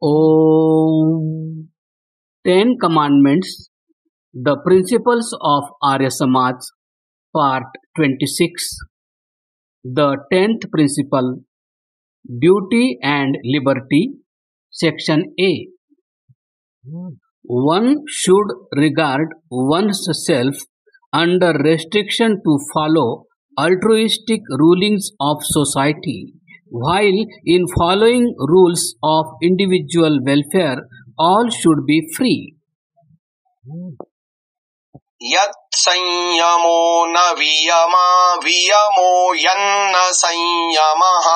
Om. 10 Commandments, the Principles of Arya Samaj, Part 26. The 10th Principle, Duty and Liberty, Section A. One should regard one's self under restriction to follow altruistic rulings of society, while in following rules of individual welfare, all should be free. यत् संयमो न वियमा वियमो यन्न संयमः.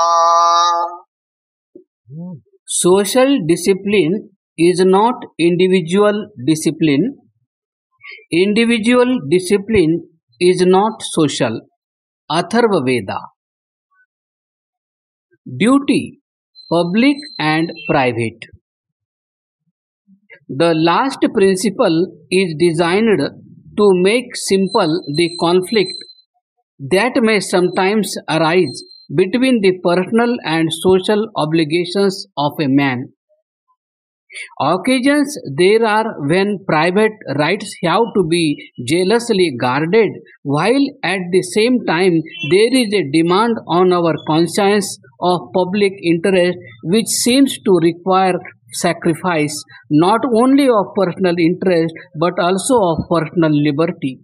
Social discipline is not individual discipline. Individual discipline is not social. Atharva Veda. Duty, public and private. The last principle is designed to make simple the conflict that may sometimes arise between the personal and social obligations of a man. Occasions there are when private rights have to be jealously guarded, while at the same time there is a demand on our conscience of public interest which seems to require sacrifice not only of personal interest but also of personal liberty.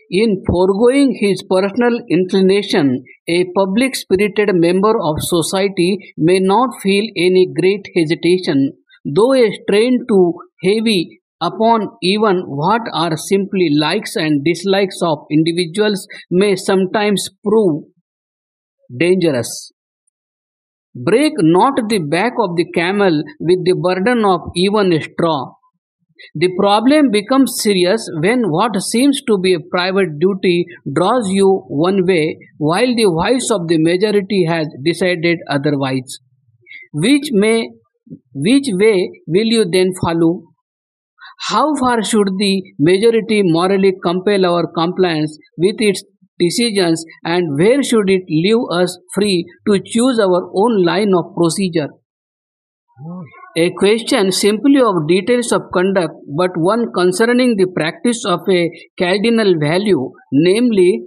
In foregoing his personal inclination, a public spirited member of society may not feel any great hesitation, though a strain too heavy upon even what are simply likes and dislikes of individuals may sometimes prove dangerous. Break not the back of the camel with the burden of even a straw. The problem becomes serious when what seems to be a private duty draws you one way while the voice of the majority has decided otherwise. Which way will you then follow? How far should the majority morally compel our compliance with its decisions, and where should it leave us free to choose our own line of procedure? A question simply of details of conduct, but one concerning the practice of a cardinal value, namely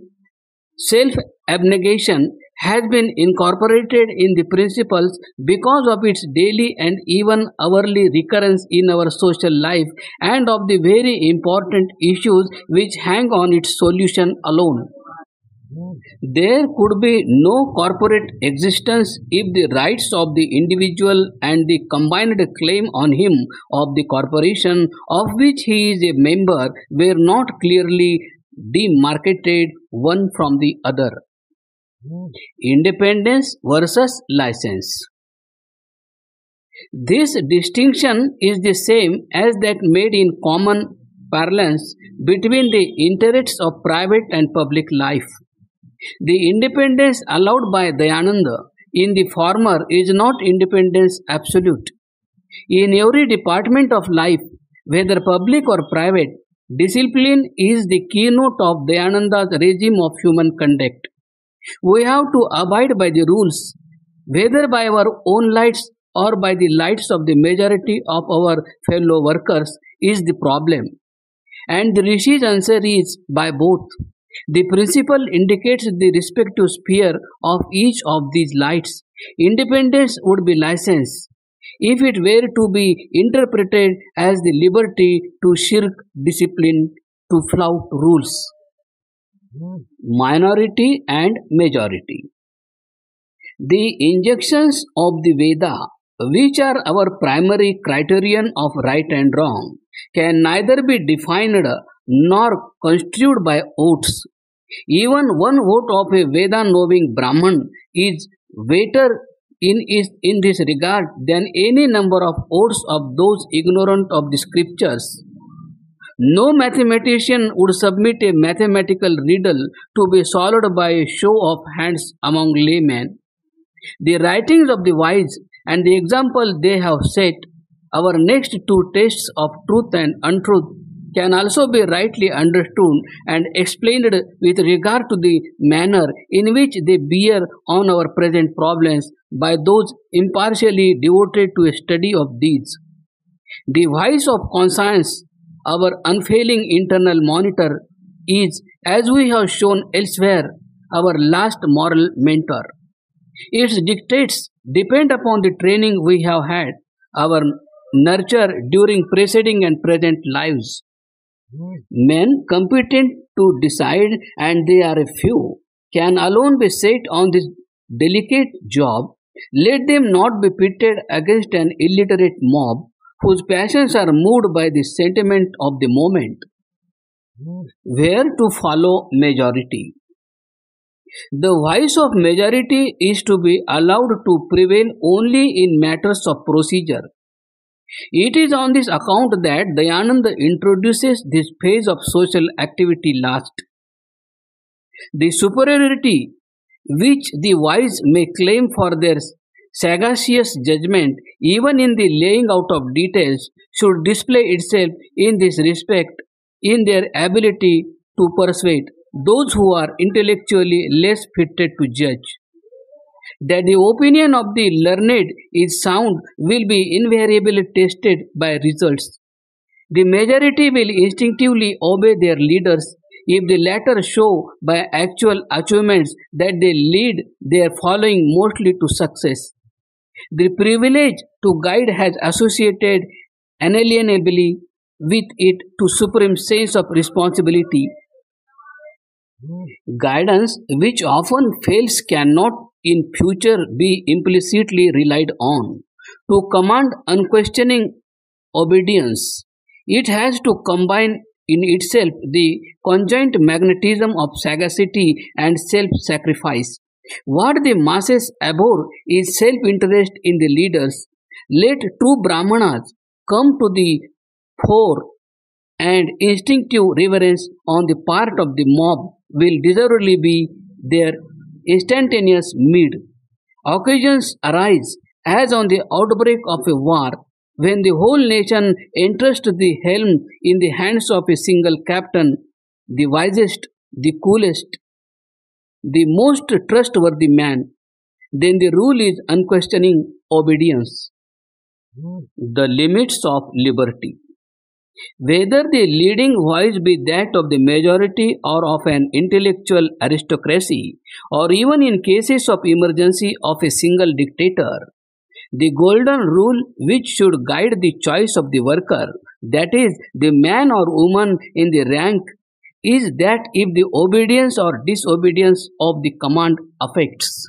self-abnegation, has been incorporated in the principles because of its daily and even hourly recurrence in our social life and of the very important issues which hang on its solution alone. There could be no corporate existence if the rights of the individual and the combined claim on him of the corporation of which he is a member were not clearly demarcated one from the other. Independence versus license. This distinction is the same as that made in common parlance between the interests of private and public life. The independence allowed by Dayananda in the former is not independence absolute. In every department of life, whether public or private, discipline is the keynote of Dayananda's regime of human conduct. We have to abide by the rules, whether by our own lights or by the lights of the majority of our fellow workers is the problem. And the Rishi's answer is by both. The principle indicates the respective sphere of each of these lights. Independence would be license, if it were to be interpreted as the liberty to shirk discipline, to flout rules. Minority and majority. The injunctions of the Veda, which are our primary criterion of right and wrong, can neither be defined nor construed by oaths. Even one vote of a Veda-knowing Brahman is weightier in this regard than any number of oaths of those ignorant of the scriptures. No mathematician would submit a mathematical riddle to be solved by a show of hands among laymen. The writings of the wise and the example they have set, our next two tests of truth and untruth, can also be rightly understood and explained with regard to the manner in which they bear on our present problems by those impartially devoted to a study of these. The voice of conscience, our unfailing internal monitor, is, as we have shown elsewhere, our last moral mentor. Its dictates depend upon the training we have had, our nurture during preceding and present lives. Men competent to decide, and they are a few, can alone be set on this delicate job. Let them not be pitted against an illiterate mob whose passions are moved by the sentiment of the moment. Where to follow majority? The voice of majority is to be allowed to prevail only in matters of procedure. It is on this account that Dayananda introduces this phase of social activity last. The superiority which the wise may claim for their sagacious judgment, even in the laying out of details, should display itself in this respect in their ability to persuade those who are intellectually less fitted to judge. That the opinion of the learned is sound will be invariably tested by results. The majority will instinctively obey their leaders if the latter show by actual achievements that they lead their following mostly to success. The privilege to guide has associated inalienably with it to supreme sense of responsibility. Guidance which often fails cannot in future be implicitly relied on. To command unquestioning obedience, it has to combine in itself the conjoint magnetism of sagacity and self-sacrifice. What the masses abhor is self-interest in the leaders. Let true Brahmanas come to the fore, and instinctive reverence on the part of the mob will deservedly be their instantaneous meed. Occasions arise, as on the outbreak of a war, when the whole nation entrusts the helm in the hands of a single captain, the wisest, the coolest, the most trustworthy man. Then the rule is unquestioning obedience. The limits of liberty. Whether the leading voice be that of the majority or of an intellectual aristocracy, or even in cases of emergency of a single dictator, the golden rule which should guide the choice of the worker, that is, the man or woman in the rank, is that if the obedience or disobedience of the command affects,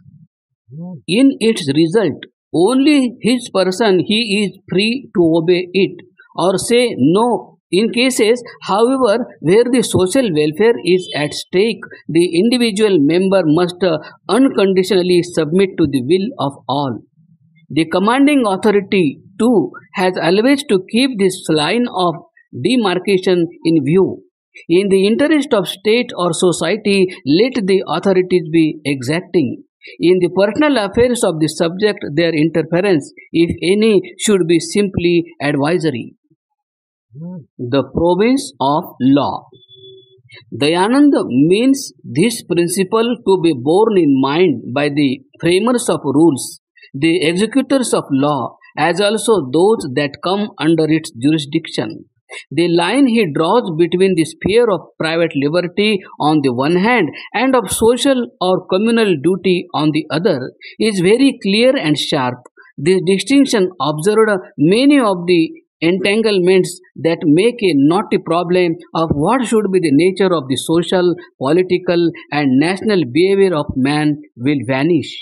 in its result, only his person he is free to obey it or say no. In cases, however, where the social welfare is at stake, the individual member must unconditionally submit to the will of all. The commanding authority, too, has always to keep this line of demarcation in view. In the interest of state or society, let the authorities be exacting. In the personal affairs of the subject, their interference, if any, should be simply advisory. The province of law. Dayananda means this principle to be borne in mind by the framers of rules, the executors of law, as also those that come under its jurisdiction. The line he draws between the sphere of private liberty on the one hand and of social or communal duty on the other is very clear and sharp. This distinction observed many of the entanglements that make a knotty problem of what should be the nature of the social, political, and national behavior of man will vanish.